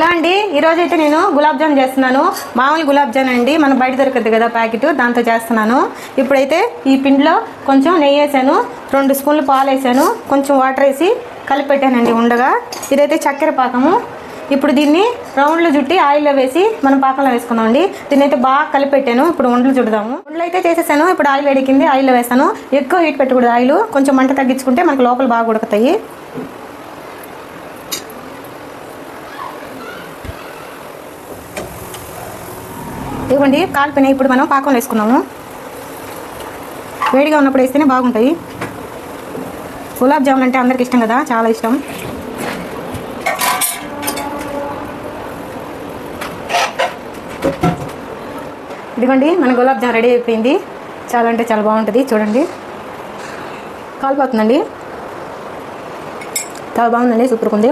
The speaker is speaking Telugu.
హలో అండి, ఈరోజైతే నేను గులాబ్ జామ్ చేస్తున్నాను. మామూలు గులాబ్ జామ్ అండి, మనం బయట దొరుకుతుంది కదా ప్యాకెట్, దాంతో చేస్తున్నాను. ఇప్పుడైతే ఈ పిండిలో కొంచెం నెయ్యి వేసాను, 2 స్పూన్లు పాలు వేసాను, కొంచెం వాటర్ వేసి కలిపెట్టానండి ఉండగా. ఇదైతే చక్కెర పాకము. ఇప్పుడు దీన్ని రౌండ్లు చుట్టి ఆయిల్లో వేసి మనం పాకంలో వేసుకుందామండి. దీన్ని అయితే బాగా కలిపెట్టాను. ఇప్పుడు ఉండలు చుడదాము. ఉండలు అయితే చేసేసాను. ఇప్పుడు ఆయిల్ వేడికింది, ఆయిల్లో వేస్తాను. ఎక్కువ హీట్ పెట్టకూడదు, ఆయిల్ కొంచెం మంట తగ్గించుకుంటే మనకు లోపల బాగా ఉడకతాయి. ఇవ్వండి కాలిపోయినాయి. ఇప్పుడు మనం పాకంలో వేసుకున్నాము. వేడిగా ఉన్నప్పుడు వేస్తేనే బాగుంటాయి. గులాబ్ జామున్ అంటే అందరికి ఇష్టం కదా, చాలా ఇష్టం. ఇదిగోండి మన గులాబ్ జామ్ రెడీ అయిపోయింది. చాలా అంటే చాలా బాగుంటుంది. చూడండి కాలిపోతుందండి, చాలా బాగుందండి, సూపర్గా ఉంది.